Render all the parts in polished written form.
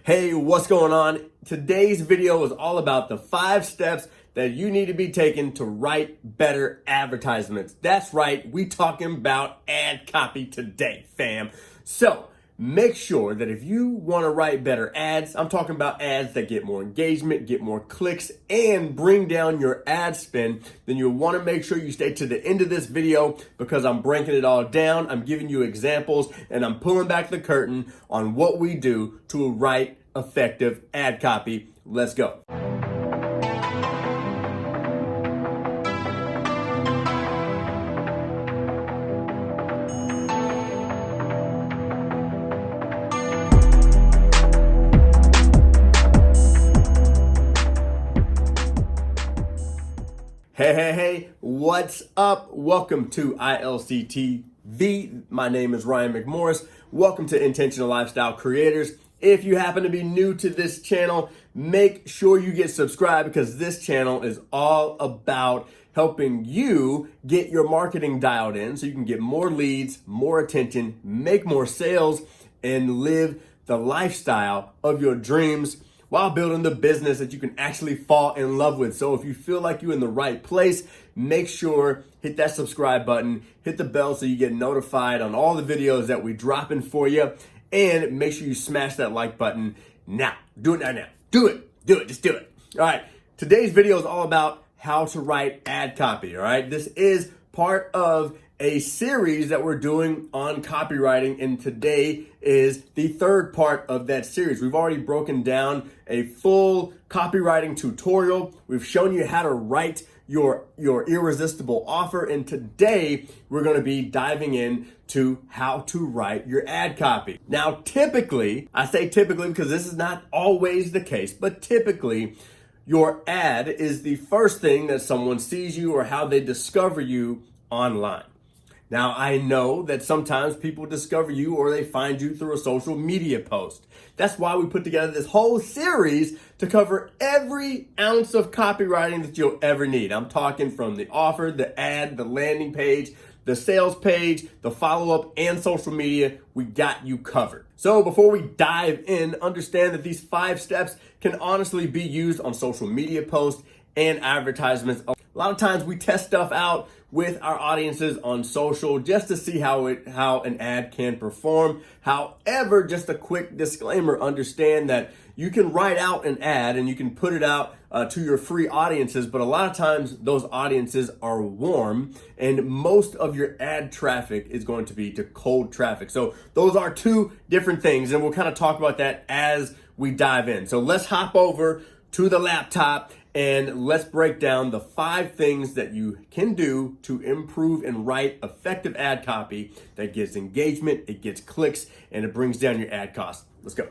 Hey, what's going on? Today's video is all about the 5 steps that you need to be taking to write better advertisements. That's right, we talking about ad copy today, fam. So make sure that if you want to write better ads, I'm talking about ads that get more engagement, get more clicks, and bring down your ad spend, then you'll want to make sure you stay to the end of this video because I'm breaking it all down. I'm giving you examples and I'm pulling back the curtain on what we do to write effective ad copy. Let's go. Hey, what's up? Welcome to ILCTV. My name is Ryan McMorris. Welcome to Intentional Lifestyle Creators. If you happen to be new to this channel, make sure you get subscribed because this channel is all about helping you get your marketing dialed in so you can get more leads, more attention, make more sales, and live the lifestyle of your dreams while building the business that you can actually fall in love with. So if you feel like you're in the right place, make sure hit that subscribe button, hit the bell so you get notified on all the videos that we dropping for you, and make sure you smash that like button now. Do it now. Do it, just do it. All right, today's video is all about how to write ad copy, all right? This is part of a series that we're doing on copywriting, and today is the third part of that series. We've already broken down a full copywriting tutorial. We've shown you how to write your irresistible offer, and today we're going to be diving in to how to write your ad copy. Now, typically, I say typically because this is not always the case, but typically your ad is the first thing that someone sees you or how they discover you online. Now, I know that sometimes people discover you or they find you through a social media post. That's why we put together this whole series to cover every ounce of copywriting that you'll ever need. I'm talking from the offer, the ad, the landing page, the sales page, the follow-up, and social media. We got you covered. So before we dive in, understand that these 5 steps can honestly be used on social media posts and advertisements. A lot of times we test stuff out with our audiences on social just to see how an ad can perform. However, just a quick disclaimer, understand that you can write out an ad and you can put it out to your free audiences, but a lot of times those audiences are warm and most of your ad traffic is going to be to cold traffic. So those are 2 different things, and we'll kind of talk about that as we dive in. So let's hop over to the laptop and let's break down the 5 things that you can do to improve and write effective ad copy that gets engagement, it gets clicks, and it brings down your ad costs. Let's go.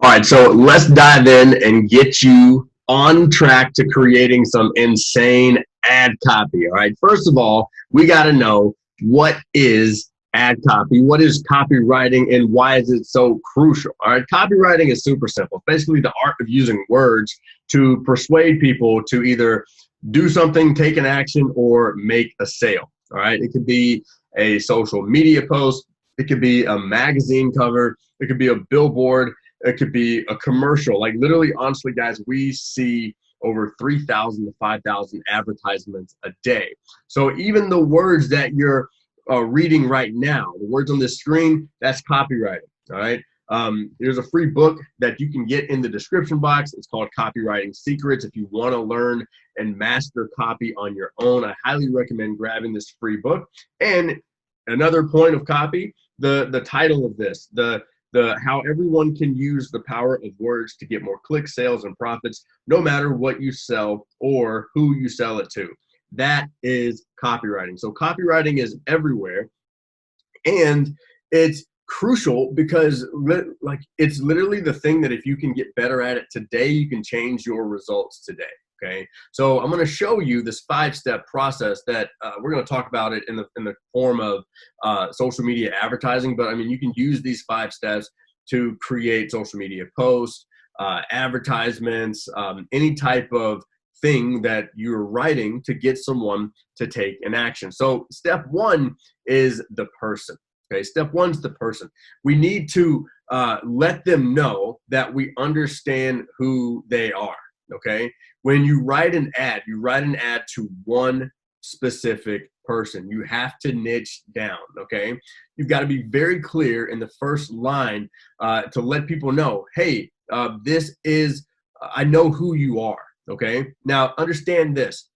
All right, so let's dive in and get you on track to creating some insane ad copy. All right, first of all, we got to know what is ad copy, what is copywriting, and why is it so crucial? All right, copywriting is super simple. It's basically the art of using words to persuade people to either do something, take an action, or make a sale. All right, it could be a social media post, it could be a magazine cover, it could be a billboard, it could be a commercial. Like literally, honestly, guys, we see over 3,000 to 5,000 advertisements a day. So even the words that you're reading right now, the words on this screen, that's copywriting. All right. There's a free book that you can get in the description box. It's called Copywriting Secrets. If you want to learn and master copy on your own, I highly recommend grabbing this free book. And another point of copy, the title of this, the how everyone can use the power of words to get more clicks, sales, and profits, no matter what you sell or who you sell it to. That is copywriting. So copywriting is everywhere, and it's crucial because it's literally the thing that if you can get better at it today, you can change your results today. Okay, so I'm going to show you this 5-step process that we're going to talk about it in the form of social media advertising. But I mean, you can use these 5 steps to create social media posts, advertisements, any type of thing that you're writing to get someone to take an action. So step 1 is the person. Okay, step 1 is the person. We need to let them know that we understand who they are, okay? When you write an ad to one specific person. You have to niche down, okay? You've got to be very clear in the first line to let people know, hey, I know who you are, okay? Now, understand this.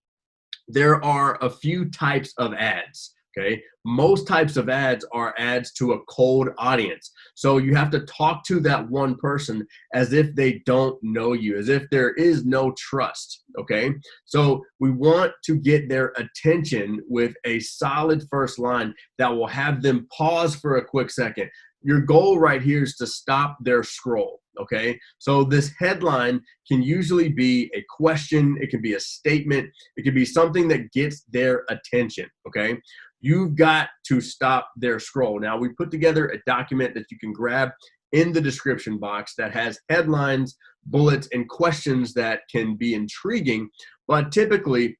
There are a few types of ads, okay? Most types of ads are ads to a cold audience. So you have to talk to that one person as if they don't know you, as if there is no trust, okay? So we want to get their attention with a solid first line that will have them pause for a quick second. Your goal right here is to stop their scroll, okay? So this headline can usually be a question, it can be a statement, it can be something that gets their attention, okay? You've got to stop their scroll. Now, we put together a document that you can grab in the description box that has headlines, bullets, and questions that can be intriguing, but typically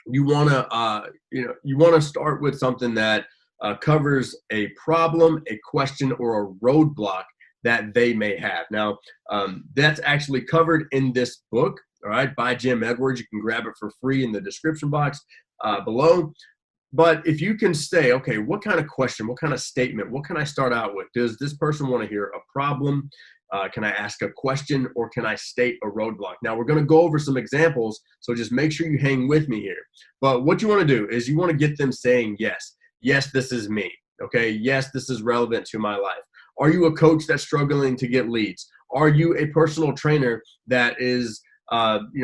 you want to start with something that covers a problem, a question, or a roadblock that they may have. Now, that's actually covered in this book, all right, by Jim Edwards. You can grab it for free in the description box below. But if you can say, okay, what kind of question, what kind of statement, what can I start out with? Does this person want to hear a problem? Can I ask a question, or can I state a roadblock? Now, we're going to go over some examples, so just make sure you hang with me here. But what you want to do is you want to get them saying yes. Yes, this is me. Okay, yes, this is relevant to my life. Are you a coach that's struggling to get leads? Are you a personal trainer that is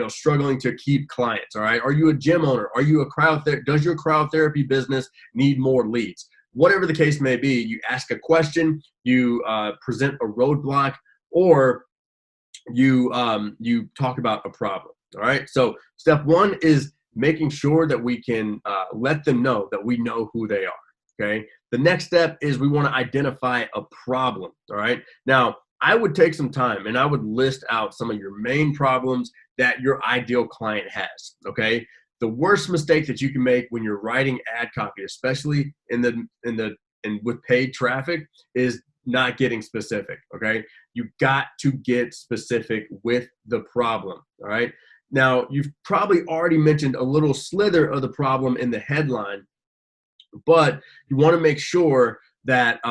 struggling to keep clients? All right. Are you a gym owner? Are you does your cryotherapy business need more leads? Whatever the case may be, you ask a question, you present a roadblock, or you talk about a problem. All right. So step one is making sure that we can let them know that we know who they are. Okay. The next step is we want to identify a problem. All right. Now, I would take some time and I would list out some of your main problems that your ideal client has. Okay. The worst mistake that you can make when you're writing ad copy, especially with paid traffic, is not getting specific. Okay. You've got to get specific with the problem. All right. Now, you've probably already mentioned a little slither of the problem in the headline, but you want to make sure that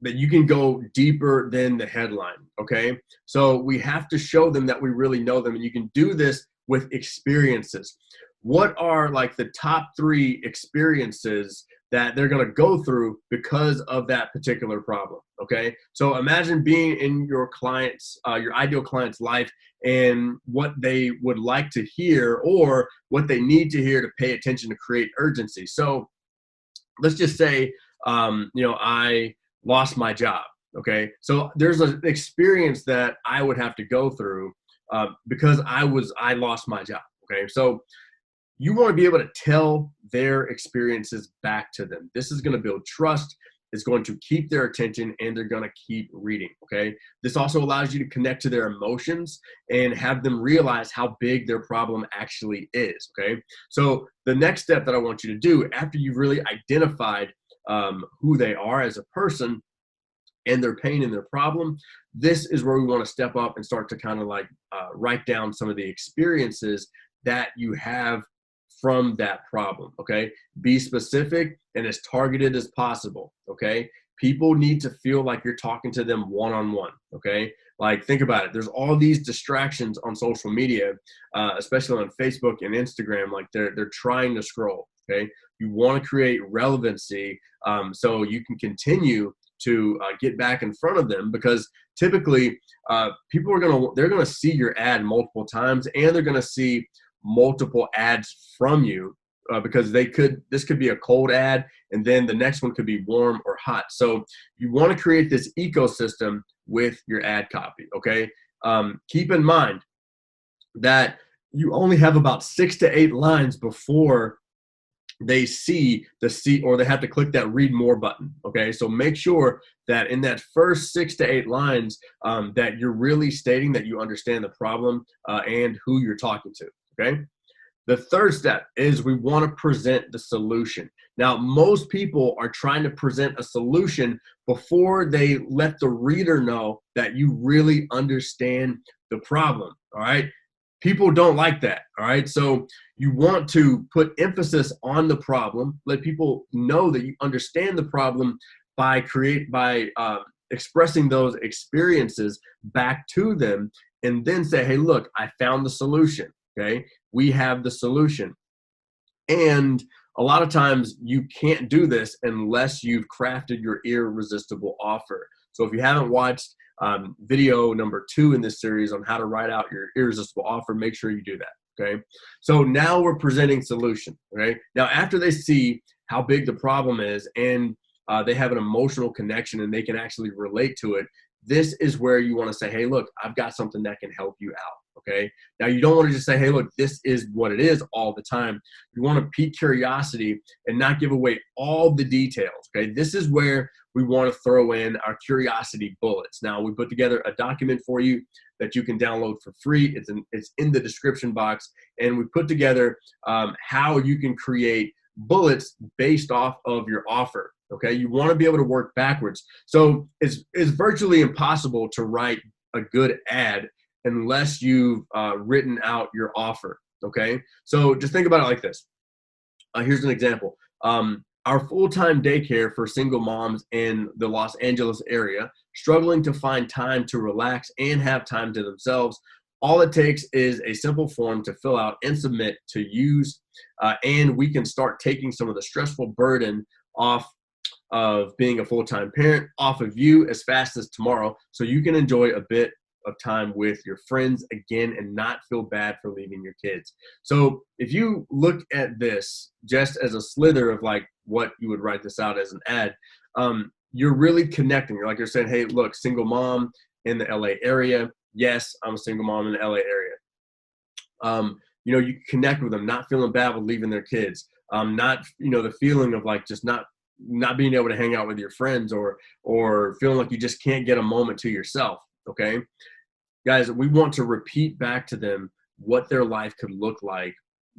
that you can go deeper than the headline, okay? So we have to show them that we really know them, and you can do this with experiences. What are like the top 3 experiences that they're gonna go through because of that particular problem, okay? So imagine being in your ideal client's life, and what they would like to hear or what they need to hear to pay attention to create urgency. So let's just say, I lost my job. Okay. So there's an experience that I would have to go through because I lost my job. Okay. So you want to be able to tell their experiences back to them. This is going to build trust. It's going to keep their attention, and they're going to keep reading. Okay. This also allows you to connect to their emotions and have them realize how big their problem actually is. Okay. So the next step that I want you to do after you've really identified who they are as a person and their pain and their problem, this is where we want to step up and start to kind of write down some of the experiences that you have from that problem. Okay. Be specific and as targeted as possible. Okay. People need to feel like you're talking to them one-on-one. Okay. Like, think about it. There's all these distractions on social media, especially on Facebook and Instagram. Like they're trying to scroll. Okay. You want to create relevancy so you can continue to get back in front of them, because typically people they're going to see your ad multiple times, and they're going to see multiple ads from you because this could be a cold ad, and then the next one could be warm or hot. So you want to create this ecosystem with your ad copy. Okay. Keep in mind that you only have about 6 to 8 lines before they or they have to click that read more button. Okay. So make sure that in that first 6 to 8 lines that you're really stating that you understand the problem and who you're talking to. Okay. The third step is we want to present the solution. Now, most people are trying to present a solution before they let the reader know that you really understand the problem. All right. People don't like that. All right. So you want to put emphasis on the problem, let people know that you understand the problem by expressing those experiences back to them, and then say, hey, look, I found the solution. Okay. We have the solution. And a lot of times you can't do this unless you've crafted your irresistible offer. So if you haven't watched video number 2 in this series on how to write out your irresistible offer, make sure you do that. Okay. So now we're presenting solution. Okay. Now, after they see how big the problem is and they have an emotional connection and they can actually relate to it, this is where you want to say, hey, look, I've got something that can help you out. Okay. Now, you don't want to just say, hey, look, this is what it is all the time. You want to pique curiosity and not give away all the details. Okay. This is where we want to throw in our curiosity bullets. Now, we put together a document for you that you can download for free. It's in the description box. And we put together how you can create bullets based off of your offer. Okay. You want to be able to work backwards. So it's virtually impossible to write a good ad unless you've written out your offer. Okay. So just think about it like this. Here's an example. Our full-time daycare for single moms in the Los Angeles area, struggling to find time to relax and have time to themselves. All it takes is a simple form to fill out and submit to use, and we can start taking some of the stressful burden off of being a full-time parent off of you as fast as tomorrow, so you can enjoy a bit of time with your friends again and not feel bad for leaving your kids. So if you look at this just as a slither of like what you would write this out as an ad, you're really connecting. You're saying, hey, look, single mom in the LA area. Yes, I'm a single mom in the LA area. You connect with them, not feeling bad with leaving their kids. Not, the feeling of like just not being able to hang out with your friends or feeling like you just can't get a moment to yourself. Okay, guys, we want to repeat back to them what their life could look like,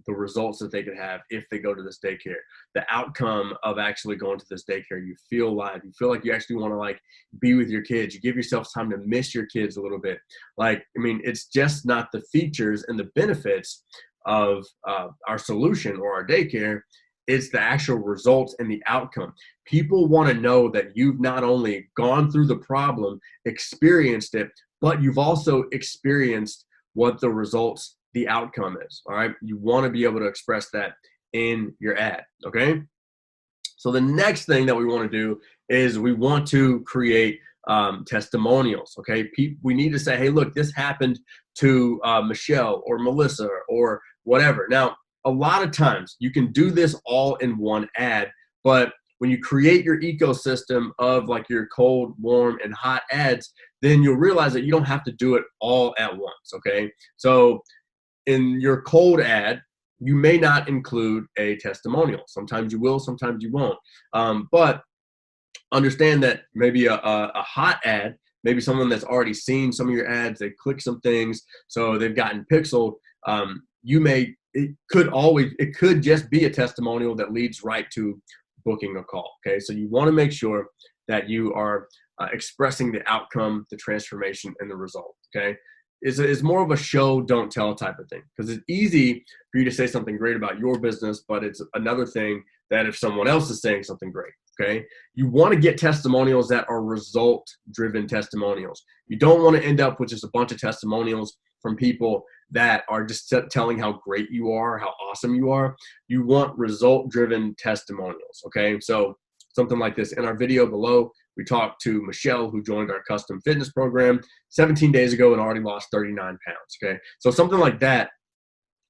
the results that they could have if they go to this daycare, the outcome of actually going to this daycare. You feel alive. You feel like you actually want to like be with your kids. You give yourself time to miss your kids a little bit. It's just not the features and the benefits of our solution or our daycare. It's the actual results and the outcome. People want to know that you've not only gone through the problem, experienced it, but you've also experienced what the results, the outcome is. All right. You want to be able to express that in your ad. Okay. So the next thing that we want to do is we want to create testimonials. Okay. We need to say, hey, look, this happened to Michelle or Melissa or whatever. Now, a lot of times you can do this all in one ad, but when you create your ecosystem of like your cold, warm, and hot ads, then you'll realize that you don't have to do it all at once. Okay. So in your cold ad, you may not include a testimonial. Sometimes you will, sometimes you won't. But understand that maybe a hot ad, maybe someone that's already seen some of your ads, they click some things, so they've gotten pixeled. It could just be a testimonial that leads right to booking a call. Okay. So you want to make sure that you are expressing the outcome, the transformation, and the result. Okay. It's more of a show, don't tell type of thing, because it's easy for you to say something great about your business, but it's another thing that if someone else is saying something great. Okay. You want to get testimonials that are result driven testimonials. You don't want to end up with just a bunch of testimonials from people that are just telling how great you are, how awesome you are. You want result-driven testimonials, okay? So something like this. In our video below, we talked to Michelle, who joined our custom fitness program 17 days ago and already lost 39 pounds, okay? So something like that,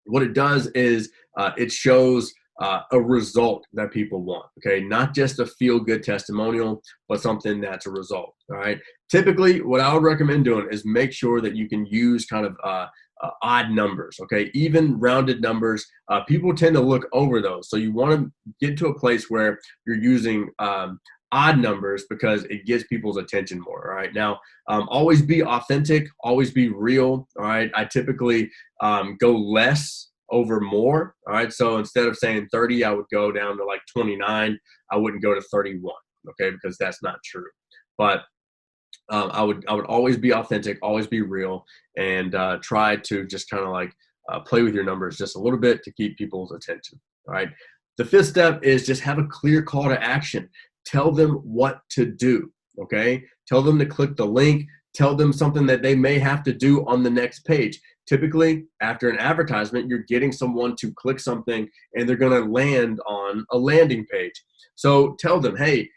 what it does is it shows a result that people want, okay? Not just a feel-good testimonial, but something that's a result, all right? Typically, what I would recommend doing is make sure that you can use kind of odd numbers, okay? Even rounded numbers, people tend to look over those. So you want to get to a place where you're using odd numbers because it gets people's attention more, all right? Now, always be authentic, always be real, all right? I typically go less over more. All right. So instead of saying 30, I would go down to like 29. I wouldn't go to 31. Okay. Because that's not true. But I would always be authentic, always be real, and try to just kind of like play with your numbers just a little bit to keep people's attention. All right. The fifth step is just have a clear call to action. Tell them what to do. Okay. Tell them to click the link. Tell them something that they may have to do on the next page. Typically, after an advertisement, you're getting someone to click something and they're going to land on a landing page. So tell them, hey,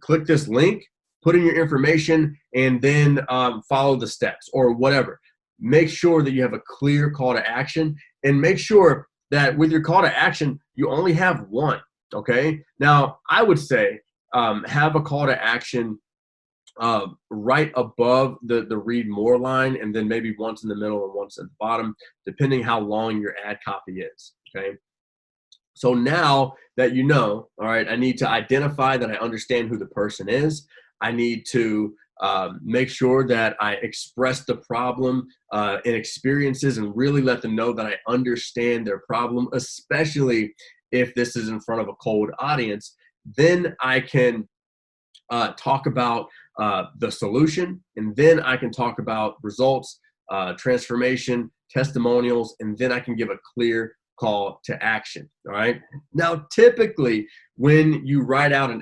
click this link, put in your information, and then follow the steps or whatever. Make sure that you have a clear call to action, and make sure that with your call to action, you only have one. Okay. Now, I would say have a call to action right above the read more line, and then maybe once in the middle and once at the bottom, depending how long your ad copy is. Okay. So now that you know, all right, I need to identify that I understand who the person is. I need to make sure that I express the problem and experiences and really let them know that I understand their problem, especially if this is in front of a cold audience. Then I can talk about the solution, and then I can talk about results, transformation, testimonials, and then I can give a clear call to action. All right. Now, typically, when you write out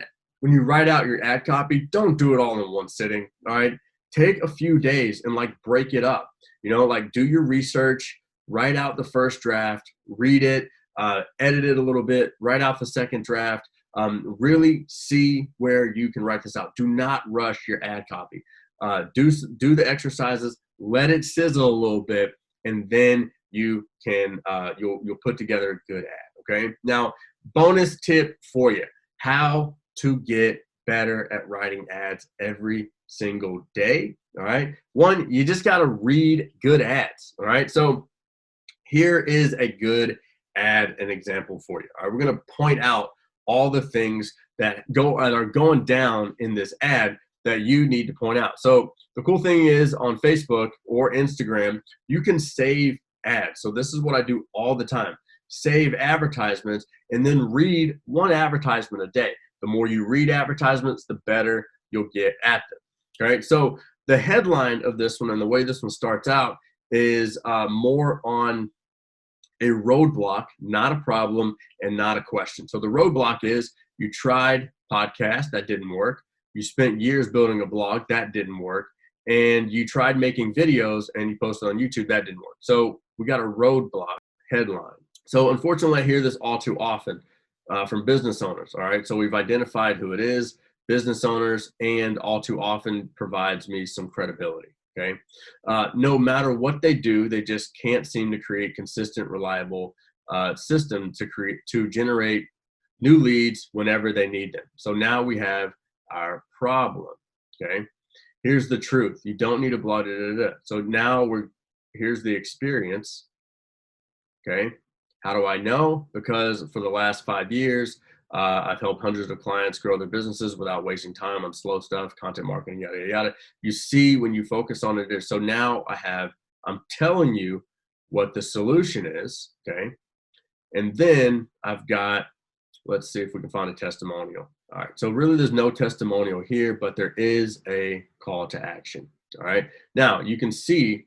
your ad copy, don't do it all in one sitting. All right. Take a few days and like break it up. Like do your research, write out the first draft, read it, edit it a little bit, write out the second draft. Really see where you can write this out. Do not rush your ad copy. Do the exercises, let it sizzle a little bit, and then you can you'll put together a good ad. Okay. Now, bonus tip for you: how to get better at writing ads every single day. All right. One, you just got to read good ads. All right. So here is a good ad, an example for you. All right. We're going to point out all the things that are going down in this ad that you need to point out. So the cool thing is on Facebook or Instagram, you can save ads. So this is what I do all the time. Save advertisements and then read one advertisement a day. The more you read advertisements, the better you'll get at them. All right. So the headline of this one and the way this one starts out is more on a roadblock, not a problem, and not a question. So the roadblock is you tried podcast, that didn't work. You spent years building a blog, that didn't work. And you tried making videos and you posted on YouTube, that didn't work. So we got a roadblock headline. So unfortunately, I hear this all too often from business owners. All right. So we've identified who it is, business owners, and all too often provides me some credibility. Okay. No matter what they do, they just can't seem to create consistent, reliable system to generate new leads whenever they need them. So now we have our problem. Okay. Here's the truth. You don't need a blah, blah, blah, blah. So now here's the experience. Okay. How do I know? Because for the last 5 years, I've helped hundreds of clients grow their businesses without wasting time on slow stuff, content marketing, yada, yada, yada. You see when you focus on it. So now I'm telling you what the solution is, okay? And then I've got, let's see if we can find a testimonial. All right, so really there's no testimonial here, but there is a call to action, all right? Now, you can see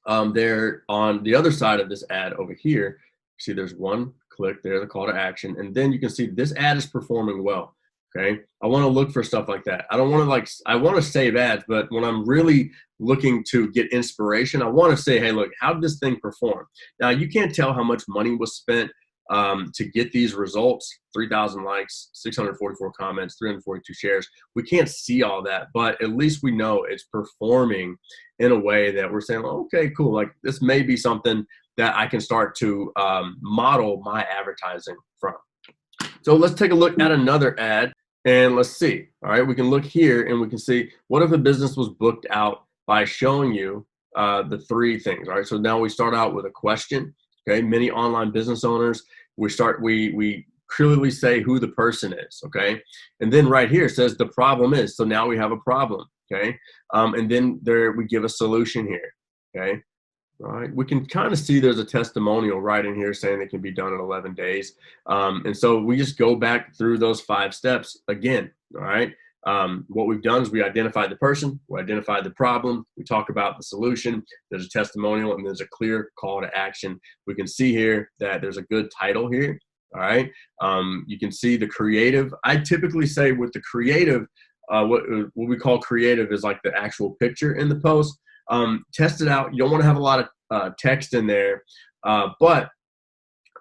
there on the other side of this ad over here, see there's one click there, the call to action, and then you can see this ad is performing well. Okay, I want to look for stuff like that. I don't want to I want to save ads, but when I'm really looking to get inspiration, I want to say, hey, look, how did this thing perform? Now, you can't tell how much money was spent to get these results. 3,000 likes, 644 comments, 342 shares. We can't see all that, but at least we know it's performing in a way that we're saying, oh, okay, cool. Like this may be something that I can start to model my advertising from. So let's take a look at another ad and let's see. All right, we can look here and we can see what if a business was booked out by showing you the three things. All right, so now we start out with a question. Okay, many online business owners, we clearly say who the person is. Okay, and then right here it says the problem is. So now we have a problem. Okay, and then we give a solution here. Okay. All right, we can kind of see there's a testimonial right in here saying it can be done in 11 days. And so we just go back through those 5 steps again. All right. What we've done is we identified the person, we identified the problem, we talk about the solution, there's a testimonial, and there's a clear call to action. We can see here that there's a good title here. All right. You can see the creative. I typically say with the creative, what we call creative is like the actual picture in the post. Test it out. You don't want to have a lot of text in there, but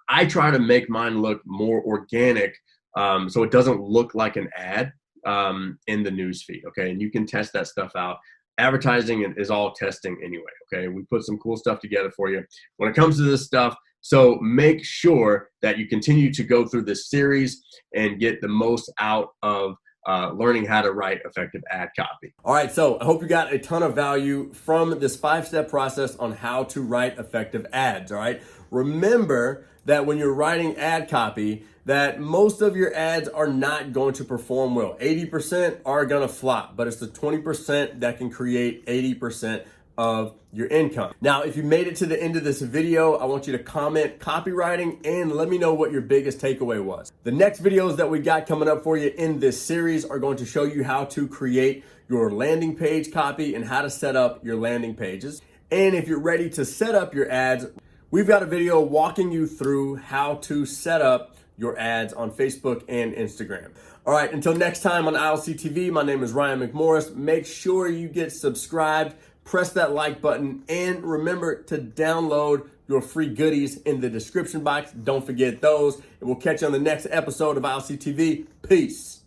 I try to make mine look more organic, so it doesn't look like an ad in the newsfeed. Okay, and you can test that stuff out. Advertising is all testing anyway. Okay, we put some cool stuff together for you when it comes to this stuff. So make sure that you continue to go through this series and get the most out of learning how to write effective ad copy. All right, so I hope you got a ton of value from this 5-step process on how to write effective ads. All right, remember that when you're writing ad copy, that most of your ads are not going to perform well. 80% are gonna flop, but it's the 20% that can create 80% of your income. Now, if you made it to the end of this video, I want you to comment copywriting and let me know what your biggest takeaway was. The next videos that we got coming up for you in this series are going to show you how to create your landing page copy and how to set up your landing pages. And if you're ready to set up your ads, we've got a video walking you through how to set up your ads on Facebook and Instagram. All right, until next time on ILC TV, my name is Ryan McMorris. Make sure you get subscribed, press that like button, and remember to download your free goodies in the description box. Don't forget those, and we'll catch you on the next episode of ILC TV. Peace.